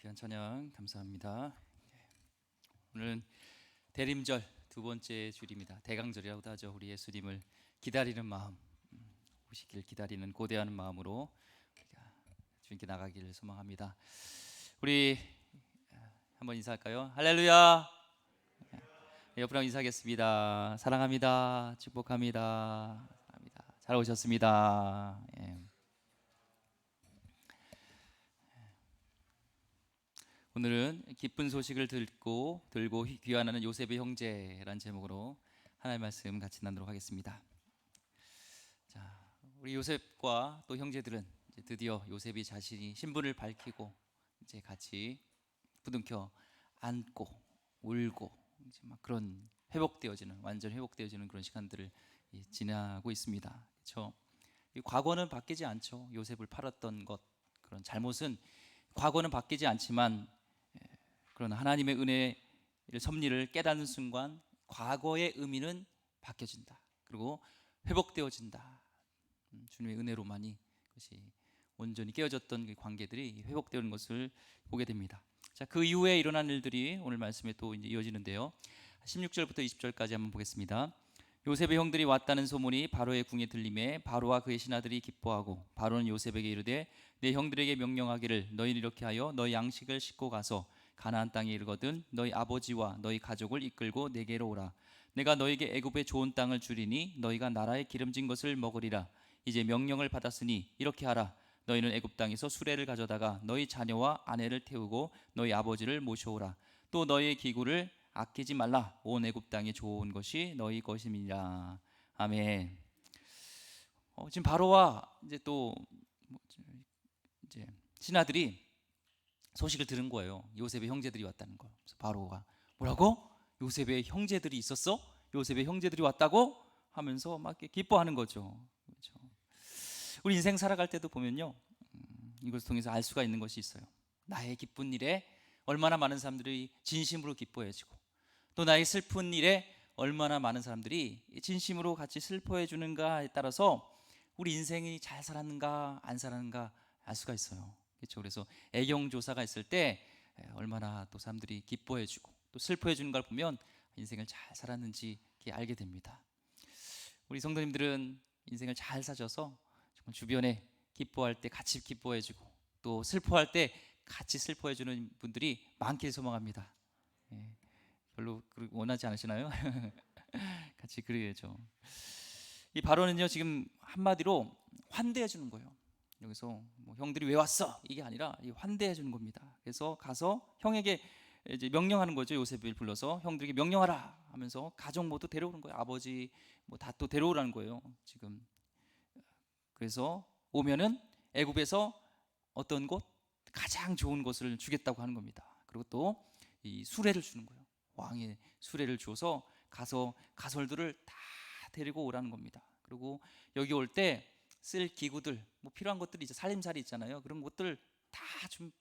귀한 찬양 감사합니다. 오늘은 대림절 두 번째 주일입니다. 대강절이라고도 하죠. 우리 예수님을 기다리는 마음, 오시길 기다리는 고대하는 마음으로 우리가 주님께 나가기를 소망합니다. 우리 한번 인사할까요? 할렐루야. 옆으로 인사하겠습니다. 사랑합니다. 축복합니다. 사랑합니다. 잘 오셨습니다. 예. 오늘은 기쁜 소식을 들고 귀환하는 요셉의 형제란 제목으로 하나님의 말씀 같이 나누도록 하겠습니다. 자, 우리 요셉과 또 형제들은 이제 드디어 요셉이 자신이 신분을 밝히고 이제 같이 부둥켜 안고 울고 이제 막 그런 완전 회복되어지는 그런 시간들을 지나고 있습니다. 그렇죠? 이 과거는 바뀌지 않죠. 요셉을 팔았던 것, 그런 잘못은 과거는 바뀌지 않지만, 그러나 하나님의 은혜의 섭리를 깨닫는 순간 과거의 의미는 바뀌어진다. 그리고 회복되어진다. 주님의 은혜로만이 그것이 온전히 깨어졌던 그 관계들이 회복되는 것을 보게 됩니다. 자, 그 이후에 일어난 일들이 오늘 말씀에 또 이제 이어지는데요. 16절부터 20절까지 한번 보겠습니다. 요셉의 형들이 왔다는 소문이 바로의 궁에 들림에 바로와 그의 신하들이 기뻐하고 바로는 요셉에게 이르되 내 형들에게 명령하기를 너희는 이렇게 하여 너희 양식을 싣고 가서 가나안 땅에 이르거든 너희 아버지와 너희 가족을 이끌고 내게로 오라. 내가 너희에게 애굽의 좋은 땅을 주리니 너희가 나라의 기름진 것을 먹으리라. 이제 명령을 받았으니 이렇게 하라. 너희는 애굽 땅에서 수레를 가져다가 너희 자녀와 아내를 태우고 너희 아버지를 모셔오라. 또 너희의 기구를 아끼지 말라. 온 애굽 땅에 좋은 것이 너희 것임이라. 아멘. 지금 바로와 이제 또 이제 신하들이 소식을 들은 거예요. 요셉의 형제들이 왔다는 거. 그래서 바로가 뭐라고? 요셉의 형제들이 있었어? 요셉의 형제들이 왔다고? 하면서 막 이렇게 기뻐하는 거죠. 그렇죠? 우리 인생 살아갈 때도 보면요, 이것을 통해서 알 수가 있는 것이 있어요. 나의 기쁜 일에 얼마나 많은 사람들이 진심으로 기뻐해지고, 또 나의 슬픈 일에 얼마나 많은 사람들이 진심으로 같이 슬퍼해 주는가에 따라서 우리 인생이 잘 살았는가 안 살았는가 알 수가 있어요. 그렇죠? 그래서 애경 조사가 있을 때 얼마나 또 사람들이 기뻐해 주고 또 슬퍼해 주는 걸 보면 인생을 잘 살았는지 알게 됩니다. 우리 성도님들은 인생을 잘 사셔서 정말 주변에 기뻐할 때 같이 기뻐해 주고 또 슬퍼할 때 같이 슬퍼해 주는 분들이 많길 소망합니다. 예, 별로 원하지 않으시나요? 같이 그래야죠. 이 발언은요, 지금 한마디로 환대해 주는 거예요. 여기서 뭐 형들이 왜 왔어? 이게 아니라 환대해 주는 겁니다. 그래서 가서 형에게 이제 명령하는 거죠. 요셉을 불러서 형들에게 명령하라 하면서 가족 모두 데려오는 거예요. 아버지 뭐 다 또 데려오라는 거예요. 지금 그래서 오면은 애굽에서 어떤 곳 가장 좋은 것을 주겠다고 하는 겁니다. 그리고 또 이 수레를 주는 거예요. 왕의 수레를 주어서 가서 가솔들을 다 데리고 오라는 겁니다. 그리고 여기 올 때 쓸 기구들 뭐 필요한 것들이 이제 살림살이 있잖아요. 그런 것들 다 좀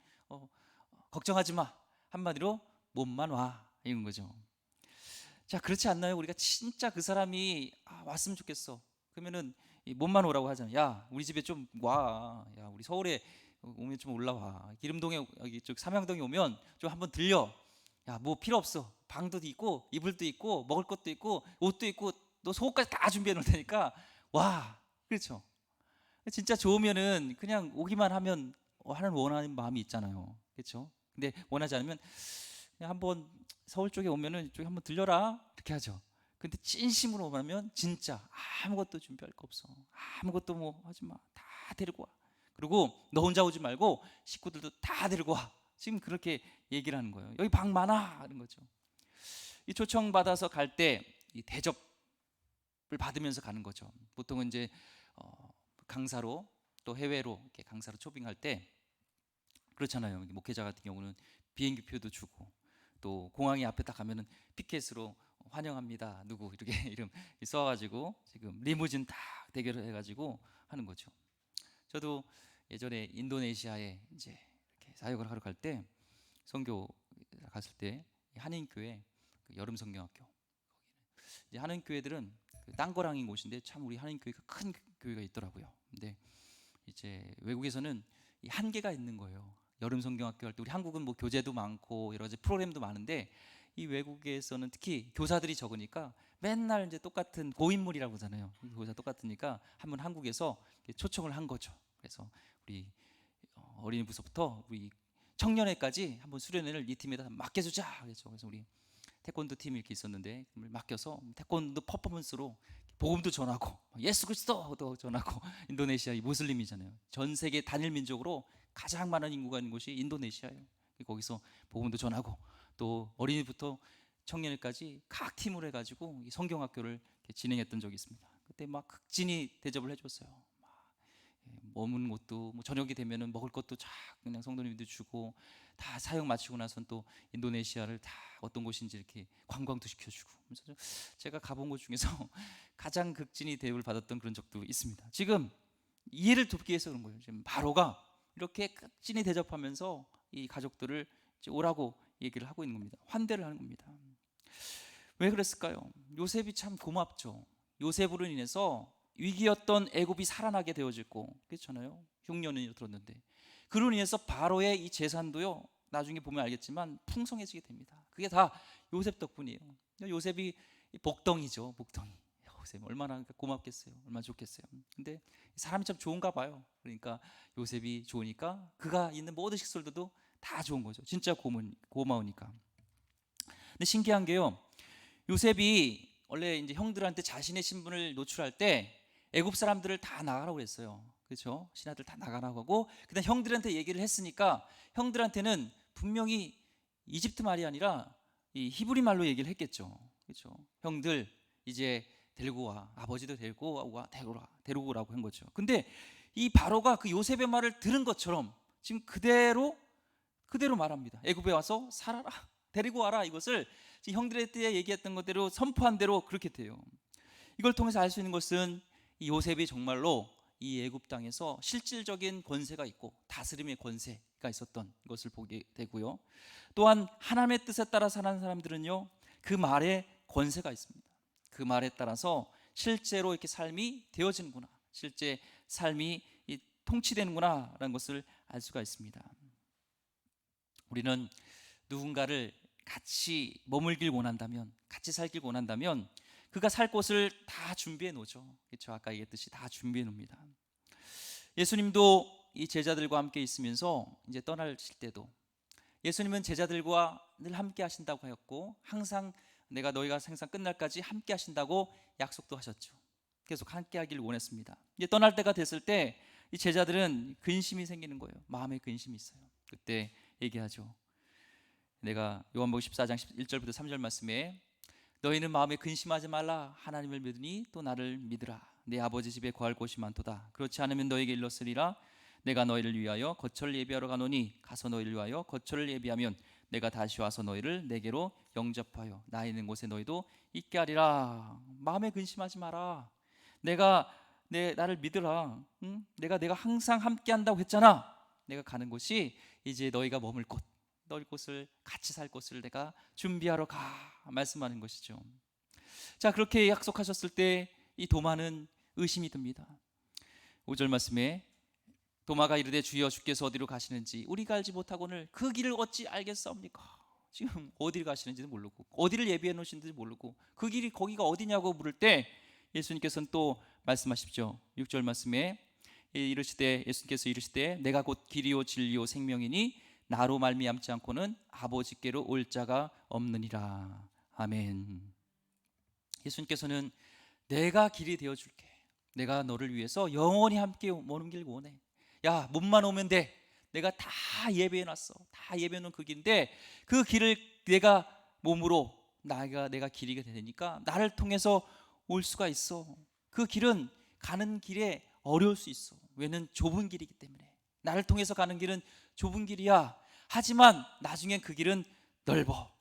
걱정하지 마. 한마디로 몸만 와 이런 거죠. 자, 그렇지 않나요? 우리가 진짜 그 사람이 왔으면 좋겠어. 그러면은 몸만 오라고 하잖아요. 야, 우리 집에 좀 와. 야, 우리 서울에 오면 좀 올라와. 기름동에 여기 쪽 삼양동에 오면 좀 한번 들려. 야, 뭐 필요 없어. 방도 있고 이불도 있고 먹을 것도 있고 옷도 있고 너 속옷까지 다 준비해 놓을 테니까 와. 그렇죠? 진짜 좋으면은 그냥 오기만 하면 하는 원하는 마음이 있잖아요. 그렇죠? 근데 원하지 않으면 그냥 한번 서울 쪽에 오면은 이쪽에 한번 들려라 이렇게 하죠. 근데 진심으로 원하면 진짜 아무것도 준비할 거 없어. 아무것도 뭐 하지 마. 다 데리고 와. 그리고 너 혼자 오지 말고 식구들도 다 데리고 와. 지금 그렇게 얘기를 하는 거예요. 여기 방 많아 하는 거죠. 이 초청 받아서 갈 때 이 대접을 받으면서 가는 거죠. 보통은 이제 강사로 또 해외로 이렇게 강사로 초빙할 때 그렇잖아요. 목회자 같은 경우는 비행기표도 주고 또 공항에 앞에 딱 가면은 피켓으로 환영합니다. 누구 이렇게 이름 써가지고 지금 리무진 딱 대결을 해가지고 하는 거죠. 저도 예전에 인도네시아에 이제 이렇게 사역을 하러 갈 때 선교 갔을 때 한인교회 그 여름 성경학교 이제 한인교회들은 그 땅거랑인 곳인데 참 우리 한인교회가 큰 교회가 있더라고요. 근데 이제 외국에서는 이 한계가 있는 거예요. 여름 성경학교 할 때 우리 한국은 뭐 교재도 많고 여러 가지 프로그램도 많은데 이 외국에서는 특히 교사들이 적으니까 맨날 이제 똑같은 고인물이라고 하잖아요. 교사 똑같으니까 한번 한국에서 초청을 한 거죠. 그래서 우리 어린이부서부터 우리 청년회까지 한번 수련회를 이 팀에다 맡겨주자 그랬죠. 그래서 우리 태권도 팀이 이렇게 있었는데 맡겨서 태권도 퍼포먼스로 복음도 전하고 예수 그리스도도 전하고 인도네시아 이 무슬림이잖아요. 전 세계 단일 민족으로 가장 많은 인구가 있는 곳이 인도네시아예요. 거기서 복음도 전하고 또 어린이부터 청년회까지 각 팀으로 해가지고 이 성경학교를 진행했던 적이 있습니다. 그때 막 극진히 대접을 해줬어요. 머무는 곳도 뭐 저녁이 되면은 먹을 것도 쫙 그냥 성도님들 주고 다 사역 마치고 나선 또 인도네시아를 다 어떤 곳인지 이렇게 관광도 시켜주고. 그래서 제가 가본 곳 중에서 가장 극진히 대우를 받았던 그런 적도 있습니다. 지금 이해를 돕기 위해서 그런 거예요. 지금 바로가 이렇게 극진히 대접하면서 이 가족들을 오라고 얘기를 하고 있는 겁니다. 환대를 하는 겁니다. 왜 그랬을까요? 요셉이 참 고맙죠. 요셉으로 인해서 위기였던 애굽이 살아나게 되어졌고, 그렇잖아요. 흉년이 들었는데 그로 인해서 바로의 이 재산도요 나중에 보면 알겠지만 풍성해지게 됩니다. 그게 다 요셉 덕분이에요. 요셉이 복덩이죠. 복덩이. 요셉 얼마나 고맙겠어요. 얼마나 좋겠어요. 근데 사람이 참 좋은가 봐요. 그러니까 요셉이 좋으니까 그가 있는 모든 식솔들도 다 좋은 거죠. 진짜 고마우니까. 근데 신기한 게요, 요셉이 원래 이제 형들한테 자신의 신분을 노출할 때 애굽 사람들을 다 나가라고 했어요. 그렇죠? 신하들 다 나가라고 하고 그다음 형들한테 얘기를 했으니까 형들한테는 분명히 이집트 말이 아니라 이 히브리 말로 얘기를 했겠죠. 그렇죠? 형들 이제 데리고 와. 아버지도 데리고 와. 데리고 오라고 한 거죠. 근데 이 바로가 그 요셉의 말을 들은 것처럼 지금 그대로 말합니다. 애굽에 와서 살아라. 데리고 와라. 이것을 지금 형들의 때에 얘기했던 것대로 선포한 대로 그렇게 돼요. 이걸 통해서 알 수 있는 것은 이 요셉이 정말로 이 애굽 땅에서 실질적인 권세가 있고 다스림의 권세가 있었던 것을 보게 되고요. 또한 하나님의 뜻에 따라 사는 사람들은요, 그 말에 권세가 있습니다. 그 말에 따라서 실제로 이렇게 삶이 되어지는구나, 실제 삶이 통치되는구나 라는 것을 알 수가 있습니다. 우리는 누군가를 같이 머물길 원한다면, 같이 살길 원한다면 그가 살 곳을 다 준비해 놓죠. 그렇죠? 아까 얘기했듯이 다 준비해 놓습니다. 예수님도 이 제자들과 함께 있으면서 이제 떠나실 때도 예수님은 제자들과 늘 함께 하신다고 하였고 항상 내가 너희가 생상 끝날까지 함께 하신다고 약속도 하셨죠. 계속 함께 하길 원했습니다. 이제 떠날 때가 됐을 때 이 제자들은 근심이 생기는 거예요. 마음에 근심이 있어요. 그때 얘기하죠. 내가 요한복음 14장 1절부터 3절 말씀에 너희는 마음에 근심하지 말라. 하나님을 믿으니 또 나를 믿으라. 내 아버지 집에 거할 곳이 많도다. 그렇지 않으면 너에게 일렀으리라. 내가 너희를 위하여 거처를 예비하러 가노니 가서 너희를 위하여 거처를 예비하면 내가 다시 와서 너희를 내게로 영접하여 나 있는 곳에 너희도 있게 하리라. 마음에 근심하지 마라. 나를 믿으라. 응? 내가 항상 함께 한다고 했잖아. 내가 가는 곳이 이제 너희가 머물 곳, 너희 곳을 같이 살 곳을 내가 준비하러 가 말씀하는 것이죠. 자, 그렇게 약속하셨을 때 이 도마는 의심이 듭니다. 5절 말씀에 도마가 이르되 주여 주께서 어디로 가시는지 우리가 알지 못하거늘 그 길을 어찌 알겠사옵니까? 지금 어디를 가시는지도 모르고 어디를 예비해 놓으신지도 모르고 그 길이 거기가 어디냐고 물을 때 예수님께서는 또 말씀하십시오. 6절 말씀에 예수님께서 이르시되 내가 곧 길이요 진리요 생명이니 나로 말미암지 않고는 아버지께로 올 자가 없느니라. 아멘. 예수님께서는 내가 길이 되어줄게. 내가 너를 위해서 영원히 함께 오는 길 원해. 야, 몸만 오면 돼. 내가 다 예배해놨어. 다 예배해놓은 그 길인데 그 길을 내가 몸으로 내가 길이가 되니까 나를 통해서 올 수가 있어. 그 길은 가는 길에 어려울 수 있어. 왜냐면 좁은 길이기 때문에. 나를 통해서 가는 길은 좁은 길이야. 하지만 나중엔 그 길은 넓어.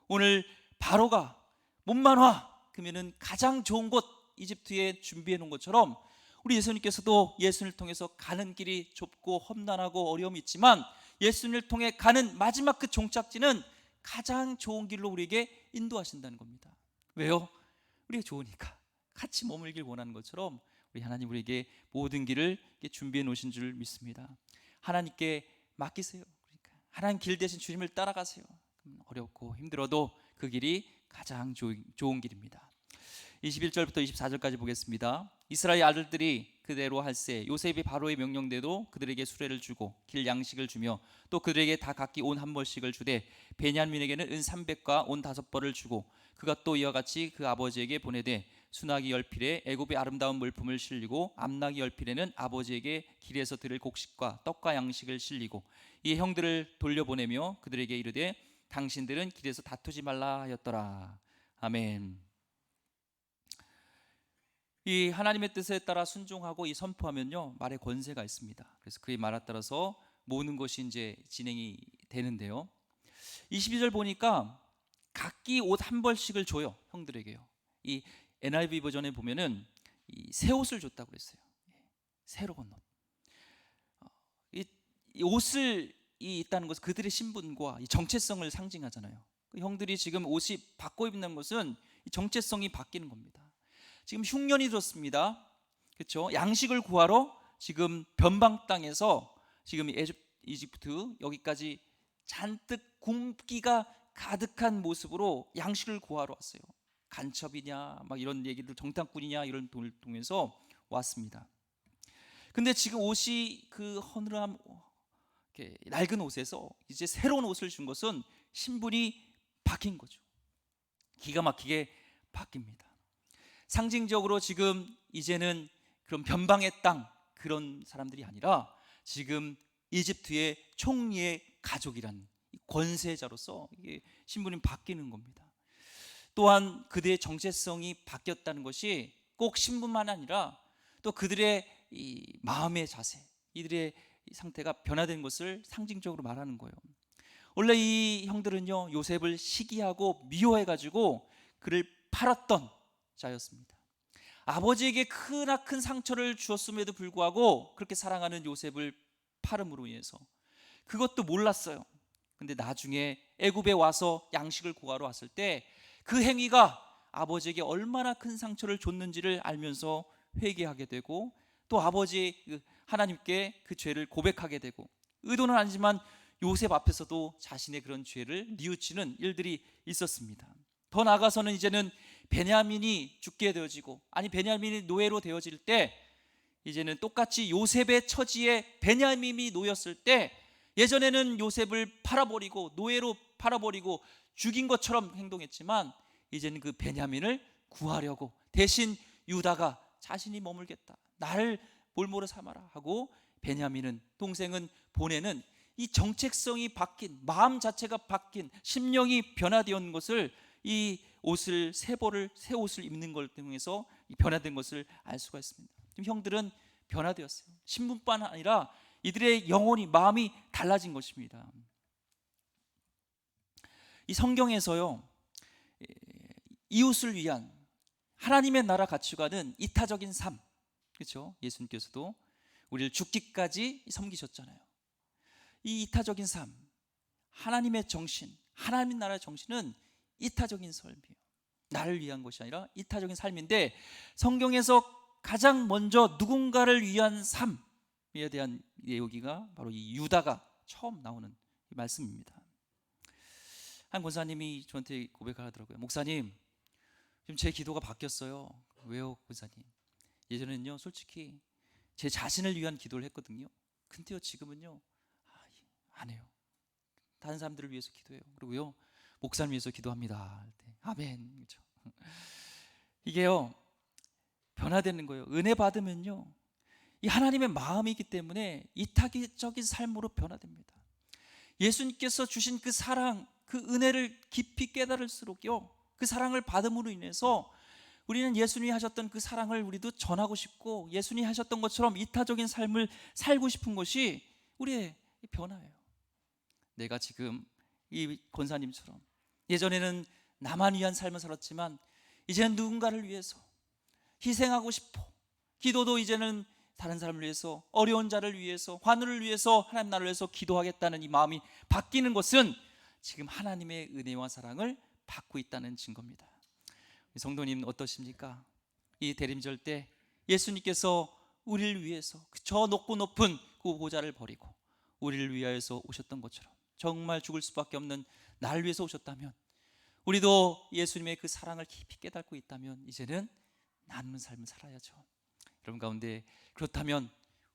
오늘 바로가 몸만 와 그러면은 가장 좋은 곳 이집트에 준비해 놓은 것처럼 우리 예수님께서도 예수님을 통해서 가는 길이 좁고 험난하고 어려움이 있지만 예수님을 통해 가는 마지막 그 종착지는 가장 좋은 길로 우리에게 인도하신다는 겁니다. 왜요? 우리가 좋으니까. 같이 머물길 원하는 것처럼 우리 하나님 우리에게 모든 길을 준비해 놓으신 줄 믿습니다. 하나님께 맡기세요. 하나님 길 대신 주님을 따라가세요. 어렵고 힘들어도 그 길이 가장 좋은 길입니다. 21절부터 24절까지 보겠습니다. 이스라엘 아들들이 그대로 할세 요셉이 바로의 명령대로 그들에게 수레를 주고 길 양식을 주며 또 그들에게 다 각기 온 한 벌씩을 주되 베냐민에게는 은 300과 온 5벌을 주고 그가 또 이와 같이 그 아버지에게 보내되 수나기 열필에 애굽의 아름다운 물품을 실리고 암나기 열필에는 아버지에게 길에서 들을 곡식과 떡과 양식을 실리고 이 형들을 돌려보내며 그들에게 이르되 당신들은 길에서 다투지 말라 하였더라. 아멘. 이 하나님의 뜻에 따라 순종하고 이 선포하면요 말의 권세가 있습니다. 그래서 그의 말에 따라서 모든 것이 이제 진행이 되는데요. 22절 보니까 각기 옷 한 벌씩을 줘요, 형들에게요. 이 NIV 버전에 보면은 새 옷을 줬다고 그랬어요. 새로운 옷. 이 옷을 있다는 것은 그들의 신분과 이 정체성을 상징하잖아요. 형들이 지금 옷이 바꿔 입는 것은 이 정체성이 바뀌는 겁니다. 지금 흉년이 들었습니다. 그렇죠? 양식을 구하러 지금 변방 땅에서 지금 이집트 여기까지 잔뜩 굶기가 가득한 모습으로 양식을 구하러 왔어요. 간첩이냐 막 이런 얘기들, 정탐꾼이냐 이런 돈을 통해서 왔습니다. 근데 지금 옷이 그 허늘함 낡은 옷에서 이제 새로운 옷을 준 것은 신분이 바뀐 거죠. 기가 막히게 바뀝니다. 상징적으로 지금 이제는 그런 변방의 땅 그런 사람들이 아니라 지금 이집트의 총리의 가족이란 권세자로서 이게 신분이 바뀌는 겁니다. 또한 그들의 정체성이 바뀌었다는 것이 꼭 신분만 아니라 또 그들의 이 마음의 자세, 이들의 상태가 변화된 것을 상징적으로 말하는 거예요. 원래 이 형들은요 요셉을 시기하고 미워해가지고 그를 팔았던 자였습니다. 아버지에게 크나큰 상처를 주었음에도 불구하고 그렇게 사랑하는 요셉을 팔음으로 인해서 그것도 몰랐어요. 근데 나중에 애굽에 와서 양식을 구하러 왔을 때 그 행위가 아버지에게 얼마나 큰 상처를 줬는지를 알면서 회개하게 되고 또 아버지 하나님께 그 죄를 고백하게 되고 의도는 아니지만 요셉 앞에서도 자신의 그런 죄를 뉘우치는 일들이 있었습니다. 더 나아가서는 이제는 베냐민이 죽게 되어지고 베냐민이 노예로 되어질 때 이제는 똑같이 요셉의 처지에 베냐민이 놓였을 때 예전에는 요셉을 팔아버리고 노예로 팔아버리고 죽인 것처럼 행동했지만 이제는 그 베냐민을 구하려고 대신 유다가 자신이 머물겠다, 나를 볼모로 삼아라 하고 베냐민은 동생은 보내는 이 정체성이 바뀐 마음 자체가 바뀐 심령이 변화되었는 것을 이 옷을 새 옷을 입는 걸 통해서 변화된 것을 알 수가 있습니다. 지금 형들은 변화되었어요. 신분뿐만 아니라 이들의 영혼이 마음이 달라진 것입니다. 이 성경에서요 이웃을 위한 하나님의 나라 가치관은 이타적인 삶, 그렇죠? 예수님께서도 우리를 죽기까지 섬기셨잖아요. 이 이타적인 삶, 하나님의 정신, 하나님 나라의 정신은 이타적인 삶이에요. 나를 위한 것이 아니라 이타적인 삶인데 성경에서 가장 먼저 누군가를 위한 삶에 대한 여기가 바로 이 유다가 처음 나오는 이 말씀입니다. 한 권사님이 저한테 고백을 하더라고요. 목사님, 지금 제 기도가 바뀌었어요. 왜요, 권사님? 예전에는요 솔직히 제 자신을 위한 기도를 했거든요. 근데요 지금은요 안 해요. 다른 사람들을 위해서 기도해요. 그리고요 목사님 위해서 기도합니다. 아멘. 그렇죠? 이게요 변화되는 거예요. 은혜 받으면요 이 하나님의 마음이기 때문에 이타적인 삶으로 변화됩니다. 예수님께서 주신 그 사랑, 그 은혜를 깊이 깨달을수록요 그 사랑을 받음으로 인해서 우리는 예수님이 하셨던 그 사랑을 우리도 전하고 싶고 예수님이 하셨던 것처럼 이타적인 삶을 살고 싶은 것이 우리의 변화예요. 내가 지금 이 권사님처럼 예전에는 나만 위한 삶을 살았지만 이제는 누군가를 위해서 희생하고 싶어. 기도도 이제는 다른 사람을 위해서, 어려운 자를 위해서, 환우를 위해서, 하나님 나라를 위해서 기도하겠다는 이 마음이 바뀌는 것은 지금 하나님의 은혜와 사랑을 받고 있다는 증거입니다. 성도님 어떠십니까? 이 대림절 때 예수님께서 우리를 위해서 저 높고 높은 그 보좌를 버리고 우리를 위하여서 오셨던 것처럼 정말 죽을 수밖에 없는 나를 위해서 오셨다면, 우리도 예수님의 그 사랑을 깊이 깨닫고 있다면 이제는 나누는 삶을 살아야죠. 여러분 가운데 그렇다면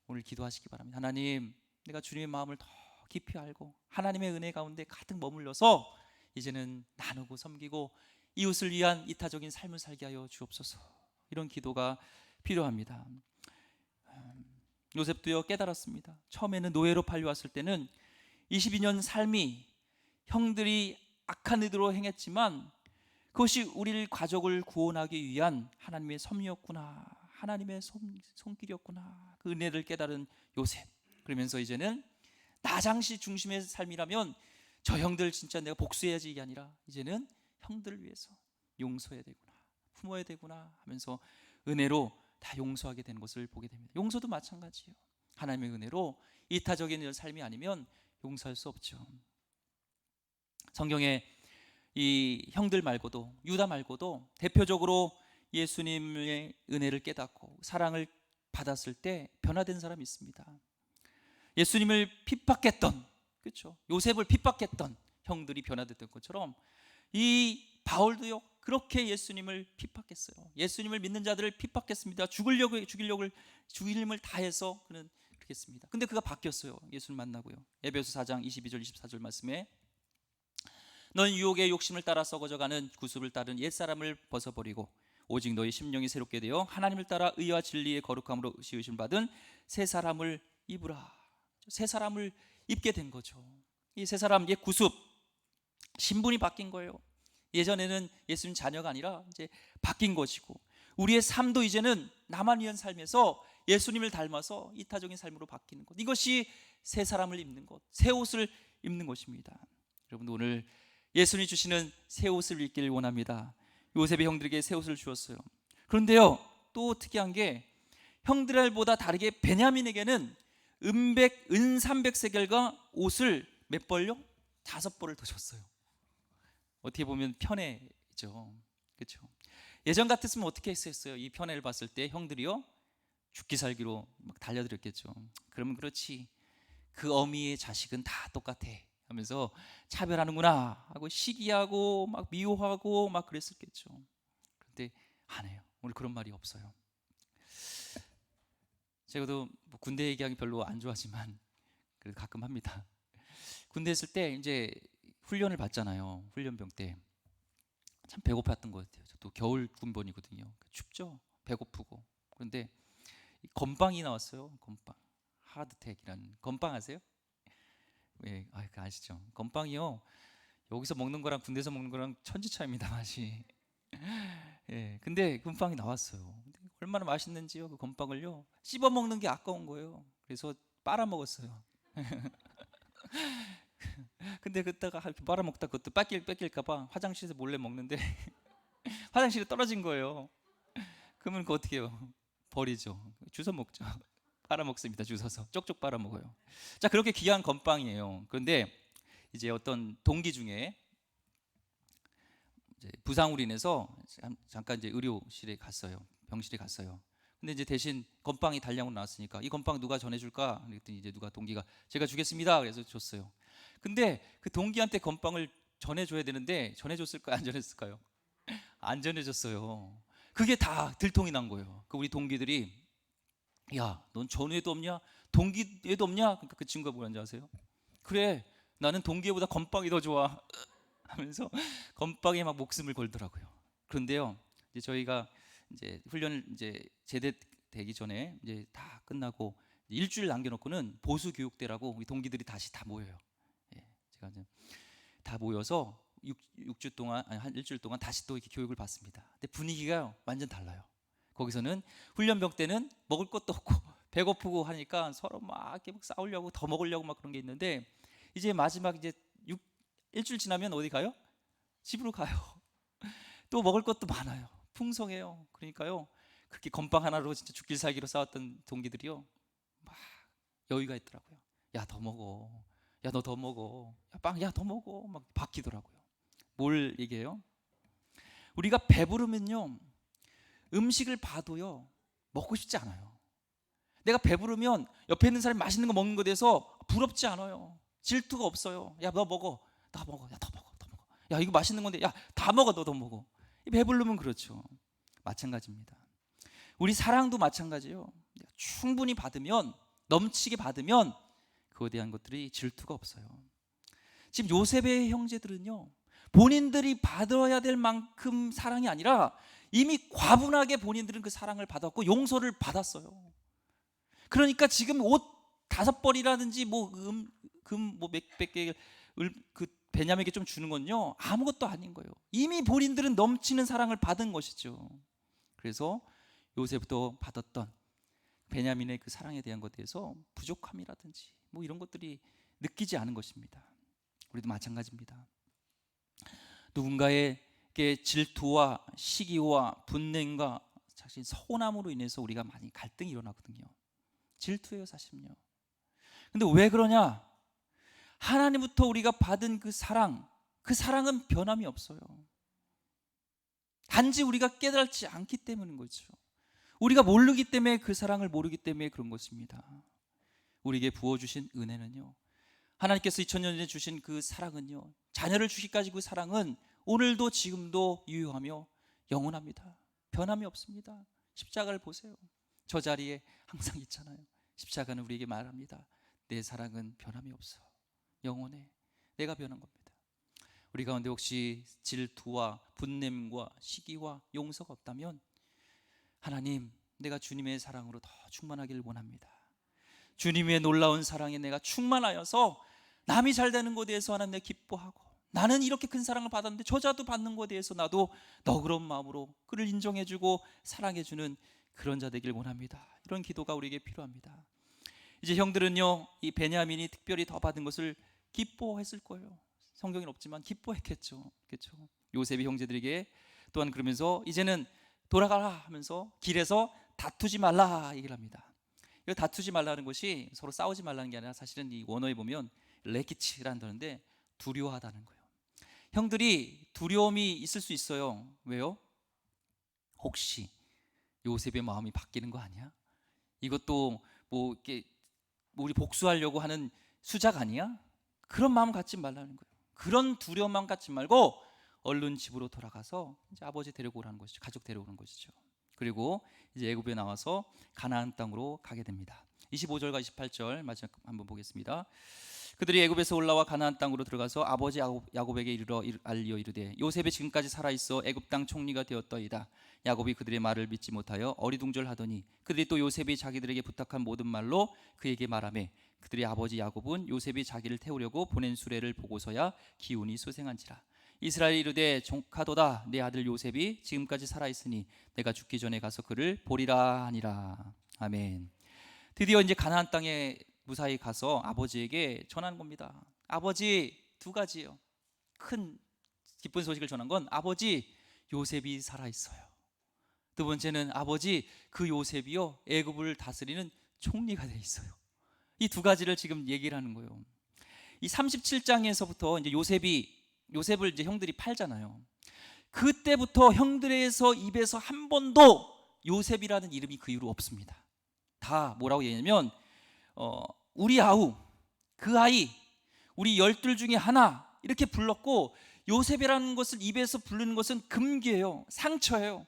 오늘 기도하시기 바랍니다. 하나님, 내가 주님의 마음을 더 깊이 알고 하나님의 은혜 가운데 가득 머물러서 이제는 나누고 섬기고 이웃을 위한 이타적인 삶을 살게 하여 주옵소서. 이런 기도가 필요합니다. 요셉도요 깨달았습니다. 처음에는 노예로 팔려왔을 때는 22년 삶이 형들이 악한 의도로 행했지만 그것이 우리를 가족을 구원하기 위한 하나님의 섭리였구나, 하나님의 손길이었구나, 그 은혜를 깨달은 요셉. 그러면서 이제는 나 장시 중심의 삶이라면 저 형들 진짜 내가 복수해야지, 이게 아니라 이제는 형들을 위해서 용서해야 되구나, 품어야 되구나 하면서 은혜로 다 용서하게 되는 것을 보게 됩니다. 용서도 마찬가지예요. 하나님의 은혜로 이타적인 삶이 아니면 용서할 수 없죠. 성경에 이 형들 말고도, 유다 말고도 대표적으로 예수님의 은혜를 깨닫고 사랑을 받았을 때 변화된 사람이 있습니다. 예수님을 핍박했던, 그렇죠, 요셉을 픽박했던 형들이 변화됐던 것처럼 이 바울도요 그렇게 예수님을 핍박했어요. 예수님을 믿는 자들을 핍박했습니다. 죽이려고 죽임을 다해서 그는 그렇게 했습니다. 근데 그가 바뀌었어요. 예수를 만나고요. 에베소 4장 22절 24절 말씀에 넌 유혹의 욕심을 따라 썩어져가는 구습을 따른 옛사람을 벗어버리고 오직 너희 심령이 새롭게 되어 하나님을 따라 의와 진리의 거룩함으로 지으심 받은 새 사람을 입으라. 새 사람을 입게 된 거죠. 이 새 사람, 옛 구습, 신분이 바뀐 거예요. 예전에는 예수님 자녀가 아니라 이제 바뀐 것이고, 우리의 삶도 이제는 나만 위한 삶에서 예수님을 닮아서 이타적인 삶으로 바뀌는 것, 이것이 새 사람을 입는 것, 새 옷을 입는 것입니다. 여러분 오늘 예수님이 주시는 새 옷을 입기를 원합니다. 요셉의 형들에게 새 옷을 주었어요. 그런데요 또 특이한 게 형들보다 다르게 베냐민에게는 은 300세겔과 옷을 몇 벌요? 5벌을 더 줬어요. 어떻게 보면 편애죠. 그렇죠? 예전 같았으면 어떻게 했었어요? 이 편애를 봤을 때 형들이요 죽기 살기로 막 달려들었겠죠. 그러면 그렇지, 그 어미의 자식은 다 똑같아 하면서 차별하는구나 하고 시기하고 막 미워하고 막 그랬었겠죠. 그런데 안 해요. 오늘 그런 말이 없어요. 제가도 뭐 군대 얘기하기 별로 안 좋아하지만 그래도 가끔 합니다. 군대 있을 때 이제 훈련을 받잖아요. 훈련병 때 참 배고팠던 것 같아요. 저도 겨울 군번이거든요. 춥죠. 배고프고. 그런데 건빵이 나왔어요. 건빵. 하드텍이라는 건빵 아세요? 예, 그 아시죠? 건빵이요. 여기서 먹는 거랑 군대에서 먹는 거랑 천지 차이입니다, 맛이. 예, 근데 건빵이 나왔어요. 근데 얼마나 맛있는지요. 그 건빵을요 씹어 먹는 게 아까운 거예요. 그래서 빨아 먹었어요. 근데 그때가 빨아먹다 그것도 뺏길까봐 화장실에서 몰래 먹는데 화장실에 떨어진 거예요. 그러면 그거 어떻게 해요? 버리죠. 주워 먹죠. 빨아먹습니다. 주워서 쪽쪽 빨아먹어요. 자, 그렇게 귀한 건빵이에요. 그런데 이제 어떤 동기 중에 이제 부상으로 인해서 잠깐 이제 의료실에 갔어요. 병실에 갔어요. 근데 이제 대신 건빵이 단량으로 나왔으니까 이 건빵 누가 전해줄까? 그랬더니 이제 누가 동기가 제가 주겠습니다. 그래서 줬어요. 근데 그 동기한테 건빵을 전해줘야 되는데 전해줬을까요? 안 전했을까요? 안 전해줬어요. 그게 다 들통이 난 거예요. 그 우리 동기들이 야, 넌 전우에도 없냐? 동기에도 없냐? 그러니까 그 친구가 뭐라는지 아세요? 그래, 나는 동기보다 건빵이 더 좋아 하면서 건빵에 막 목숨을 걸더라고요. 그런데요, 이제 저희가 이제 훈련을 이제 제대되기 전에 이제 다 끝나고 일주일 남겨놓고는 보수 교육대라고 우리 동기들이 다시 다 모여요. 예, 제가 이제 다 모여서 6주 동안 아니 한 일주일 동안 다시 또 이렇게 교육을 받습니다. 근데 분위기가 완전 달라요. 거기서는 훈련병 때는 먹을 것도 없고 배고프고 하니까 서로 막 이렇게 막 싸우려고 더 먹으려고 막 그런 게 있는데 이제 마지막 이제 일주일 지나면 어디 가요? 집으로 가요. 또 먹을 것도 많아요. 풍성해요. 그러니까요. 그렇게 건빵 하나로 진짜 죽길 살기로 싸웠던 동기들이요. 막 여유가 있더라고요. 야, 더 먹어. 야, 너 더 먹어. 야, 빵, 야, 더 먹어. 막 바뀌더라고요. 뭘 얘기해요? 우리가 배부르면요. 음식을 봐도요. 먹고 싶지 않아요. 내가 배부르면 옆에 있는 사람이 맛있는 거 먹는 것에 대해서 부럽지 않아요. 질투가 없어요. 야, 너 먹어. 나 먹어. 야, 더 먹어. 더 먹어. 야, 이거 맛있는 건데, 야, 다 먹어. 너도 먹어. 배부르면 그렇죠. 마찬가지입니다. 우리 사랑도 마찬가지예요. 충분히 받으면, 넘치게 받으면 그거에 대한 것들이 질투가 없어요. 지금 요셉의 형제들은요, 본인들이 받아야 될 만큼 사랑이 아니라 이미 과분하게 본인들은 그 사랑을 받았고 용서를 받았어요. 그러니까 지금 옷 5벌이라든지 뭐 몇백 개 그 베냐민에게 좀 주는 건요, 아무것도 아닌 거예요. 이미 본인들은 넘치는 사랑을 받은 것이죠. 그래서 요셉부터 받았던 베냐민의 그 사랑에 대한 것에 대해서 부족함이라든지 뭐 이런 것들이 느끼지 않은 것입니다. 우리도 마찬가지입니다. 누군가에게 질투와 시기와 분냄과 사실 서운함으로 인해서 우리가 많이 갈등이 일어나거든요. 질투예요, 사실은요. 근데 왜 그러냐? 하나님부터 우리가 받은 그 사랑은 변함이 없어요. 단지 우리가 깨달지 않기 때문인 거죠. 우리가 모르기 때문에, 그 사랑을 모르기 때문에 그런 것입니다. 우리에게 부어주신 은혜는요, 하나님께서 2000년 전에 주신 그 사랑은요, 자녀를 주시기까지 그 사랑은 오늘도 지금도 유효하며 영원합니다. 변함이 없습니다. 십자가를 보세요. 저 자리에 항상 있잖아요. 십자가는 우리에게 말합니다. 내 사랑은 변함이 없어. 영원해. 내가 변한 겁니다. 우리 가운데 혹시 질투와 분냄과 시기와 용서가 없다면, 하나님, 내가 주님의 사랑으로 더 충만하기를 원합니다. 주님의 놀라운 사랑에 내가 충만하여서 남이 잘 되는 것에 대해서 하나님, 내가 기뻐하고, 나는 이렇게 큰 사랑을 받았는데 저자도 받는 것에 대해서 나도 너그러운 마음으로 그를 인정해주고 사랑해주는 그런 자 되길 원합니다. 이런 기도가 우리에게 필요합니다. 이제 형들은요, 이 베냐민이 특별히 더 받은 것을 기뻐했을 거예요. 성경에는 없지만 기뻐했겠죠. 그렇죠? 요셉이 형제들에게 또한 그러면서 이제는 돌아가라 하면서 길에서 다투지 말라 얘기를 합니다. 이 다투지 말라는 것이 서로 싸우지 말라는 게 아니라, 사실은 이 원어에 보면 레키치라는 단어인데 두려워하다는 거예요. 형들이 두려움이 있을 수 있어요. 왜요? 혹시 요셉의 마음이 바뀌는 거 아니야? 이것도 뭐 이렇게 우리 복수하려고 하는 수작 아니야? 그런 마음 갖지 말라는 거예요. 그런 두려움만 갖지 말고 얼른 집으로 돌아가서 이제 아버지 데리고 오라는 것이죠. 가족 데려오는 것이죠. 그리고 이제 애굽에 나와서 가나안 땅으로 가게 됩니다. 25절과 28절 마지막 한번 보겠습니다. 그들이 애굽에서 올라와 가나안 땅으로 들어가서 아버지 야곱에게 이르러 알리어 이르되 요셉이 지금까지 살아있어 애굽 땅 총리가 되었더이다. 야곱이 그들의 말을 믿지 못하여 어리둥절하더니 그들이 또 요셉이 자기들에게 부탁한 모든 말로 그에게 말하매 그들의 아버지 야곱은 요셉이 자기를 태우려고 보낸 수레를 보고서야 기운이 소생한지라. 이스라엘이 이르되 종하도다. 내 아들 요셉이 지금까지 살아있으니 내가 죽기 전에 가서 그를 보리라 하니라. 아멘. 드디어 이제 가나안 땅에 무사히 가서 아버지에게 전한 겁니다. 아버지, 2가지요. 큰 기쁜 소식을 전한 건 아버지, 요셉이 살아있어요. 2번째는 아버지, 그 요셉이요 애굽을 다스리는 총리가 돼 있어요. 이 2가지를 지금 얘기를 하는 거예요. 이 37장에서부터 이제 요셉을 이제 형들이 팔잖아요. 그때부터 형들에서 입에서 한 번도 요셉이라는 이름이 그 이후로 없습니다. 다 뭐라고 얘기하냐면 우리 아우, 그 아이, 우리 12 중에 하나 이렇게 불렀고, 요셉이라는 것을 입에서 부르는 것은 금기예요. 상처예요.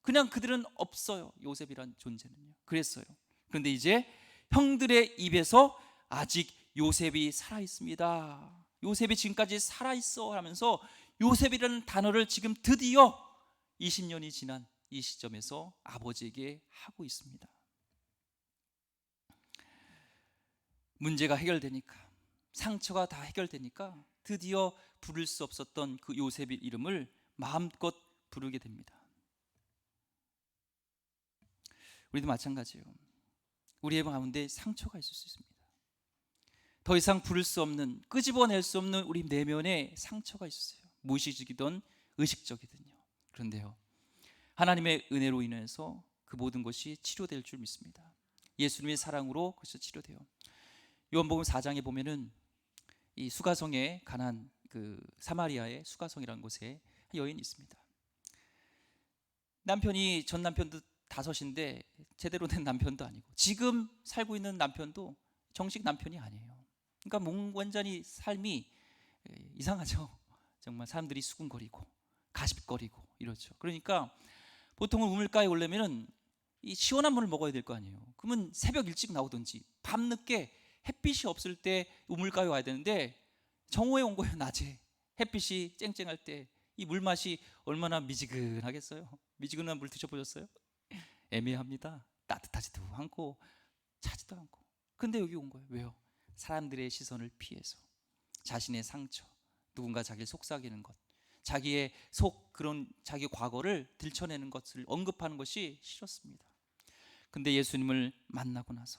그냥 그들은 없어요. 요셉이라는 존재는요. 그랬어요. 그런데 이제 형들의 입에서 아직 요셉이 살아있습니다. 요셉이 지금까지 살아있어 하면서 요셉이라는 단어를 지금 드디어 20년이 지난 이 시점에서 아버지에게 하고 있습니다. 문제가 해결되니까, 상처가 다 해결되니까 드디어 부를 수 없었던 그 요셉의 이름을 마음껏 부르게 됩니다. 우리도 마찬가지예요. 우리의 가운데 상처가 있을 수 있습니다. 더 이상 부를 수 없는, 끄집어낼 수 없는 우리 내면에 상처가 있어요. 무의식적이든 의식적이든요. 그런데요, 하나님의 은혜로 인해서 그 모든 것이 치료될 줄 믿습니다. 예수님의 사랑으로 그것이 치료돼요. 요한복음 4장에 보면은 이 수가성에 가난 그 사마리아의 수가성이라는 곳에 한 여인이 있습니다. 남편이 전 남편도 5인데 제대로 된 남편도 아니고 지금 살고 있는 남편도 정식 남편이 아니에요. 그러니까 완전히 삶이 이상하죠. 정말 사람들이 수군거리고 가십거리고 이러죠. 그러니까 보통은 우물가에 오려면은 이 시원한 물을 먹어야 될 거 아니에요. 그러면 새벽 일찍 나오든지 밤늦게 햇빛이 없을 때 우물가에 와야 되는데 정오에 온 거예요. 낮에 햇빛이 쨍쨍할 때 이 물맛이 얼마나 미지근하겠어요. 미지근한 물 드셔보셨어요? 애매합니다. 따뜻하지도 않고 차지도 않고. 근데 여기 온 거예요. 왜요? 사람들의 시선을 피해서 자신의 상처, 누군가 자기를 속삭이는 것, 자기의 그런 자기 과거를 들춰내는 것을 언급하는 것이 싫었습니다. 근데 예수님을 만나고 나서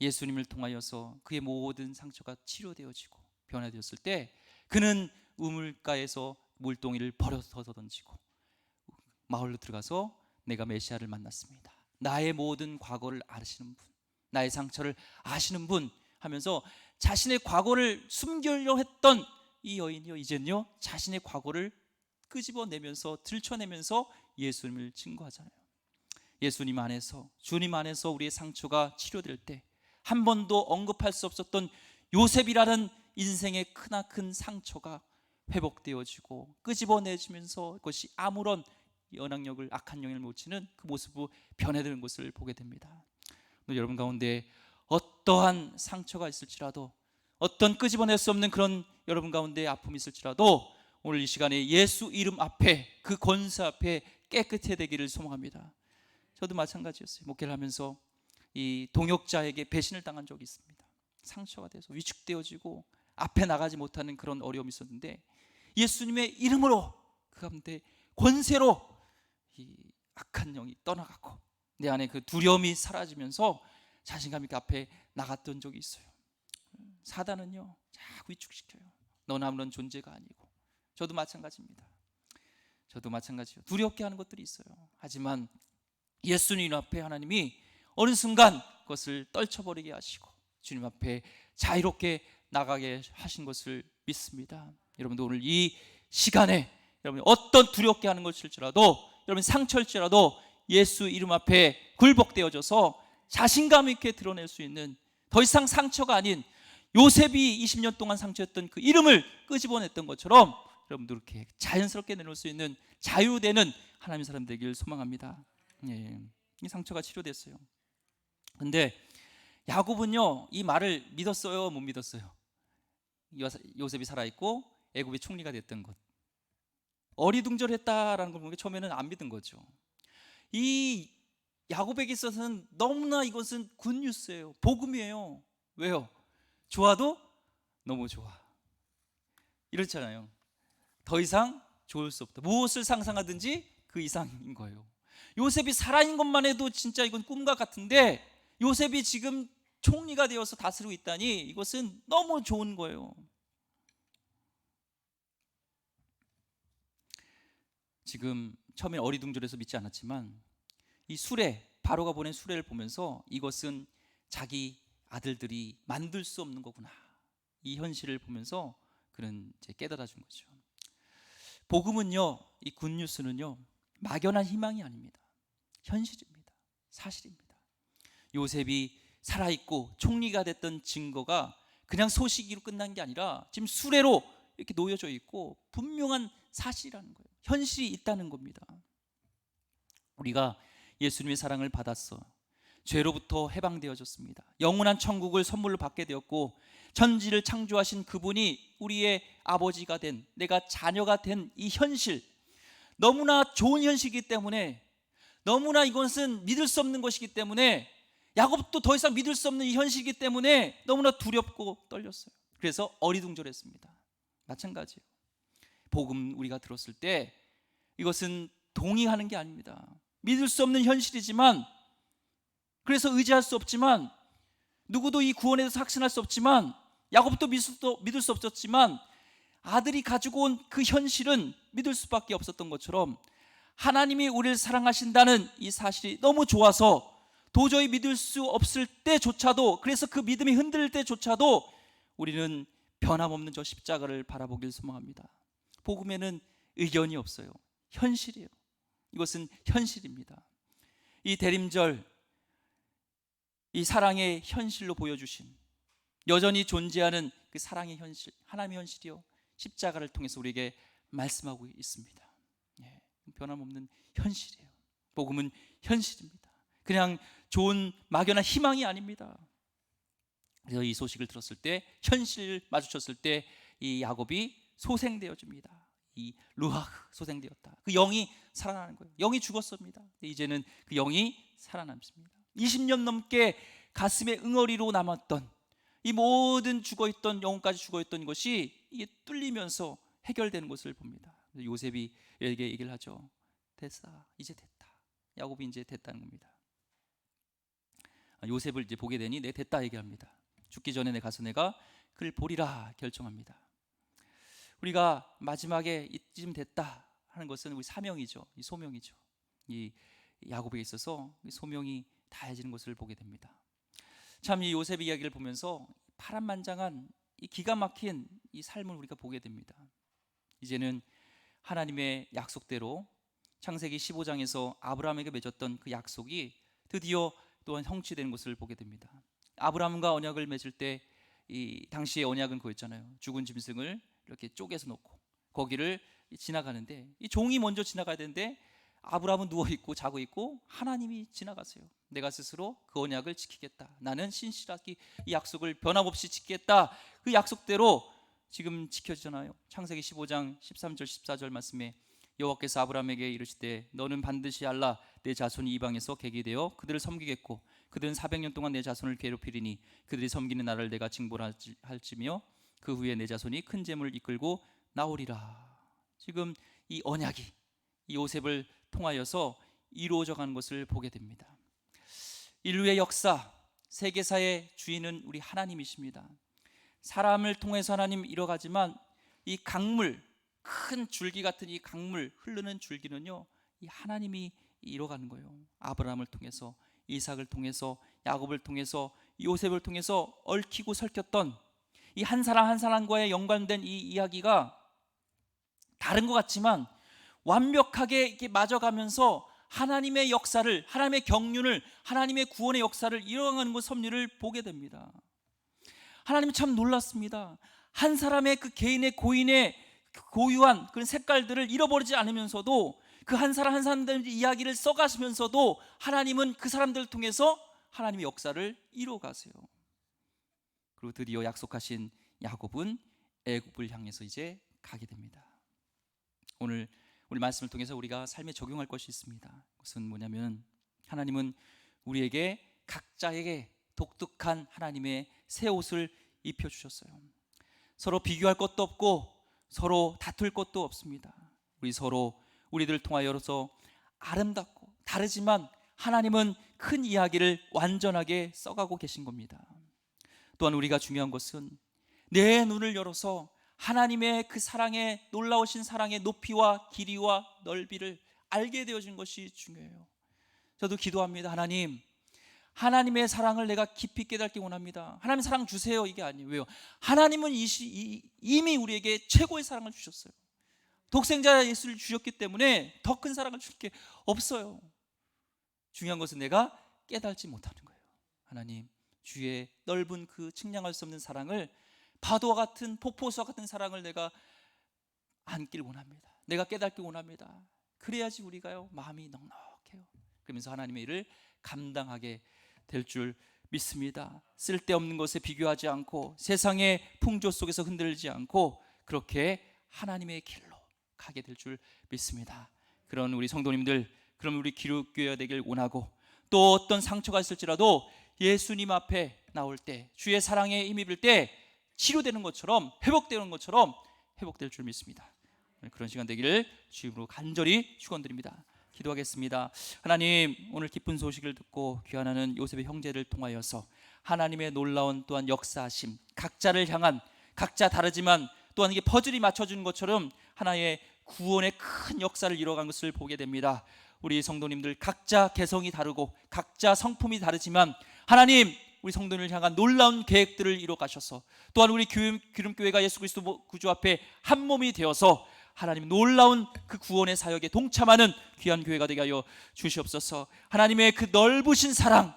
예수님을 통하여서 그의 모든 상처가 치료되어지고 변화되었을 때 그는 우물가에서 물동이를 버려서 던지고 마을로 들어가서 내가 메시아를 만났습니다. 나의 모든 과거를 아시는 분, 나의 상처를 아시는 분 하면서 자신의 과거를 숨기려 했던 이 여인이요, 이젠요 자신의 과거를 끄집어내면서 들춰내면서 예수님을 증거하잖아요. 예수님 안에서, 주님 안에서 우리의 상처가 치료될 때 한 번도 언급할 수 없었던 요셉이라는 인생의 크나큰 상처가 회복되어지고 끄집어내지면서 그것이 아무런 연악력을, 악한 영향을 못 치는 그 모습으로 변해드는 것을 보게 됩니다. 여러분 가운데 어떠한 상처가 있을지라도, 어떤 끄집어낼 수 없는 그런 여러분 가운데 아픔이 있을지라도 오늘 이 시간에 예수 이름 앞에, 그 권세 앞에 깨끗해 되기를 소망합니다. 저도 마찬가지였어요. 목회를 하면서 이 동역자에게 배신을 당한 적이 있습니다. 상처가 돼서 위축되어지고 앞에 나가지 못하는 그런 어려움이 있었는데 예수님의 이름으로 그 가운데 권세로 이 악한 영이 떠나가고 내 안에 그 두려움이 사라지면서 자신감 있게 앞에 나갔던 적이 있어요. 사단은요 자꾸 위축시켜요. 너는 아무런 존재가 아니고. 저도 마찬가지입니다. 저도 마찬가지요. 두렵게 하는 것들이 있어요. 하지만 예수님 앞에 하나님이 어느 순간 그것을 떨쳐버리게 하시고 주님 앞에 자유롭게 나가게 하신 것을 믿습니다. 여러분도 오늘 이 시간에 여러분이 어떤 두렵게 하는 것일지라도, 여러분 상처일지라도 예수 이름 앞에 굴복되어져서 자신감 있게 드러낼 수 있는, 더 이상 상처가 아닌 요셉이 20년 동안 상처였던 그 이름을 끄집어냈던 것처럼 여러분도 이렇게 자연스럽게 내놓을 수 있는 자유되는 하나님의 사람 되길 소망합니다. 예, 이 상처가 치료됐어요. 근데 야곱은요 이 말을 믿었어요, 못 믿었어요? 요셉이 살아있고 애굽의 총리가 됐던 것, 어리둥절했다라는 걸 보면 처음에는 안 믿은 거죠. 이 야곱에게 있어서는 너무나 이것은 굿뉴스예요. 복음이에요. 왜요? 좋아도 너무 좋아. 이렇잖아요. 더 이상 좋을 수 없다. 무엇을 상상하든지 그 이상인 거예요. 요셉이 살아있는 것만 해도 진짜 이건 꿈과 같은데 요셉이 지금 총리가 되어서 다스리고 있다니 이것은 너무 좋은 거예요. 지금 처음에 어리둥절해서 믿지 않았지만 이 수레, 바로가 보낸 수레를 보면서 이것은 자기 아들들이 만들 수 없는 거구나, 이 현실을 보면서 그는 이제 깨달아 준 거죠. 복음은요, 이 굿뉴스는요 막연한 희망이 아닙니다. 현실입니다. 사실입니다. 요셉이 살아있고 총리가 됐던 증거가 그냥 소식으로 끝난 게 아니라 지금 수레로 이렇게 놓여져 있고 분명한 사실이라는 거예요. 현실이 있다는 겁니다. 우리가 예수님의 사랑을 받았어 죄로부터 해방되어졌습니다. 영원한 천국을 선물로 받게 되었고 천지를 창조하신 그분이 우리의 아버지가 된, 내가 자녀가 된 이 현실, 너무나 좋은 현실이기 때문에, 너무나 이것은 믿을 수 없는 것이기 때문에, 야곱도 더 이상 믿을 수 없는 이 현실이기 때문에 너무나 두렵고 떨렸어요. 그래서 어리둥절했습니다. 마찬가지예요. 복음 우리가 들었을 때 이것은 동의하는 게 아닙니다. 믿을 수 없는 현실이지만, 그래서 의지할 수 없지만, 누구도 이 구원에 대해서 확신할 수 없지만, 야곱도 믿을 수 없었지만 아들이 가지고 온 그 현실은 믿을 수밖에 없었던 것처럼 하나님이 우리를 사랑하신다는 이 사실이 너무 좋아서 도저히 믿을 수 없을 때조차도, 그래서 그 믿음이 흔들릴 때조차도 우리는 변함없는 저 십자가를 바라보길 소망합니다. 복음에는 의견이 없어요. 현실이에요. 이것은 현실입니다. 이 대림절, 이 사랑의 현실로 보여주신 여전히 존재하는 그 사랑의 현실, 하나님의 현실이요, 십자가를 통해서 우리에게 말씀하고 있습니다. 예, 변함없는 현실이에요. 복음은 현실입니다. 그냥 좋은 막연한 희망이 아닙니다. 그래서 이 소식을 들었을 때, 현실을 마주쳤을 때 이 야곱이 소생되어집니다. 이 루하흐, 소생되었다. 그 영이 살아나는 거예요. 영이 죽었습니다. 이제는 그 영이 살아남습니다. 20년 넘게 가슴에 응어리로 남았던 이 모든 죽어있던, 영혼까지 죽어있던 것이 이게 뚫리면서 해결되는 것을 봅니다. 요셉이 에게 얘기를 하죠. 됐다, 이제 됐다. 야곱이 이제 됐다는 겁니다. 요셉을 이제 보게 되니 내 됐다 얘기합니다. 죽기 전에 내 가서 내가 그를 보리라 결정합니다. 우리가 마지막에 이쯤 됐다 하는 것은 우리 사명이죠. 이 소명이죠. 이 야곱에게 있어서 소명이 다해지는 것을 보게 됩니다. 참 이 요셉의 이야기를 보면서 파란만장한 이 기가 막힌 이 삶을 우리가 보게 됩니다. 이제는 하나님의 약속대로 창세기 15장에서 아브라함에게 맺었던 그 약속이 드디어 또한 성취되는 것을 보게 됩니다. 아브라함과 언약을 맺을 때 이 당시의 언약은 그거였잖아요. 죽은 짐승을 이렇게 쪼개서 놓고 거기를 지나가는데 이 종이 먼저 지나가야 되는데 아브라함은 누워있고 자고 있고 하나님이 지나가세요. 내가 스스로 그 언약을 지키겠다. 나는 신실하게 이 약속을 변함없이 지키겠다. 그 약속대로 지금 지켜지잖아요. 창세기 15장 13절 14절 말씀에 여호와께서 아브라함에게 이르시되 너는 반드시 알라 내 자손이 이방에서 객이 되어 그들을 섬기겠고 그들은 400년 동안 내 자손을 괴롭히리니 그들이 섬기는 나라를 내가 징벌할지며 그 후에 내 자손이 큰 재물을 이끌고 나오리라. 지금 이 언약이 이 요셉을 통하여서 이루어져 가는 것을 보게 됩니다. 인류의 역사, 세계사의 주인은 우리 하나님이십니다. 사람을 통해서 하나님 이뤄가지만 이 강물, 큰 줄기 같은 이 강물, 흐르는 줄기는요 이 하나님이 이뤄가는 거예요. 아브라함을 통해서, 이삭을 통해서, 야곱을 통해서, 요셉을 통해서 얽히고 설켰던 이 한 사람 한 사람과의 연관된 이 이야기가 다른 것 같지만 완벽하게 이렇게 맞아가면서 하나님의 역사를, 하나님의 경륜을, 하나님의 구원의 역사를 이뤄가는 것, 섭리를 보게 됩니다. 하나님은 참 놀랐습니다. 한 사람의 그 개인의 고인의 고유한 그런 색깔들을 잃어버리지 않으면서도 그 한 사람 한 사람들의 이야기를 써가시면서도 하나님은 그 사람들을 통해서 하나님의 역사를 이뤄가세요. 그리고 드디어 약속하신 야곱은 애굽을 향해서 이제 가게 됩니다. 오늘 우리 말씀을 통해서 우리가 삶에 적용할 것이 있습니다. 그것은 뭐냐면 하나님은 우리에게 각자에게 독특한 하나님의 새 옷을 입혀주셨어요. 서로 비교할 것도 없고 서로 다툴 것도 없습니다. 우리 서로 우리들을 통하여서 아름답고 다르지만 하나님은 큰 이야기를 완전하게 써가고 계신 겁니다. 또한 우리가 중요한 것은 내 눈을 열어서 하나님의 그 사랑의, 놀라우신 사랑의 높이와 길이와 넓이를 알게 되어진 것이 중요해요. 저도 기도합니다. 하나님, 하나님의 사랑을 내가 깊이 깨닫기 원합니다. 하나님 사랑 주세요 이게 아니에요. 왜요? 하나님은 이미 우리에게 최고의 사랑을 주셨어요. 독생자 예수를 주셨기 때문에 더 큰 사랑을 줄 게 없어요. 중요한 것은 내가 깨닫지 못하는 거예요. 하나님, 주의 넓은 그 측량할 수 없는 사랑을, 파도와 같은, 폭포수와 같은 사랑을 내가 안길 원합니다. 내가 깨닫기 원합니다. 그래야지 우리가요 마음이 넉넉해요. 그러면서 하나님의 일을 감당하게 될 줄 믿습니다. 쓸데없는 것에 비교하지 않고 세상의 풍조 속에서 흔들리지 않고 그렇게 하나님의 길로 가게 될 줄 믿습니다. 그런 우리 성도님들, 그럼 우리 기독교회가 되길 원하고, 또 어떤 상처가 있을지라도 예수님 앞에 나올 때, 주의 사랑에 힘입을 때 치료되는 것처럼, 회복되는 것처럼 회복될 줄 믿습니다. 그런 시간 되기를 주님으로 간절히 축원드립니다. 기도하겠습니다. 하나님, 오늘 기쁜 소식을 듣고 귀환하는 요셉의 형제를 통하여서 하나님의 놀라운 또한 역사하심, 각자를 향한, 각자 다르지만 또한 이게 퍼즐이 맞춰주는 것처럼 하나의 구원의 큰 역사를 이뤄간 것을 보게 됩니다. 우리 성도님들 각자 개성이 다르고 각자 성품이 다르지만 하나님, 우리 성도님을 향한 놀라운 계획들을 이뤄 가셔서 또한 우리 기름교회가 예수 그리스도 구주 앞에 한 몸이 되어서 하나님 놀라운 그 구원의 사역에 동참하는 귀한 교회가 되게 하여 주시옵소서. 하나님의 그 넓으신 사랑,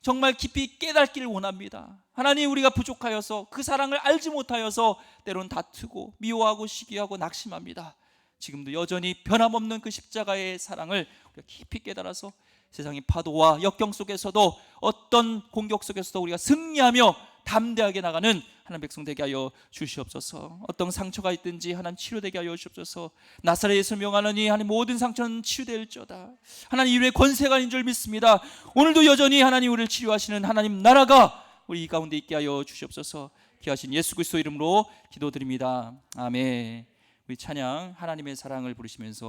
정말 깊이 깨닫기를 원합니다. 하나님, 우리가 부족하여서 그 사랑을 알지 못하여서 때론 다투고 미워하고 시기하고 낙심합니다. 지금도 여전히 변함없는 그 십자가의 사랑을 우리가 깊이 깨달아서 세상의 파도와 역경 속에서도 어떤 공격 속에서도 우리가 승리하며 담대하게 나가는 하나님 백성 되게 하여 주시옵소서. 어떤 상처가 있든지 하나님 치료되게 하여 주시옵소서. 나사렛 예수를 명하노니 하나님 모든 상처는 치유될지어다. 하나님 이름의 권세가 있는 줄 믿습니다. 오늘도 여전히 하나님 우리를 치료하시는 하나님 나라가 우리 이 가운데 있게 하여 주시옵소서. 귀하신 예수 그리스도 이름으로 기도드립니다. 아멘. 우리 찬양 하나님의 사랑을 부르시면서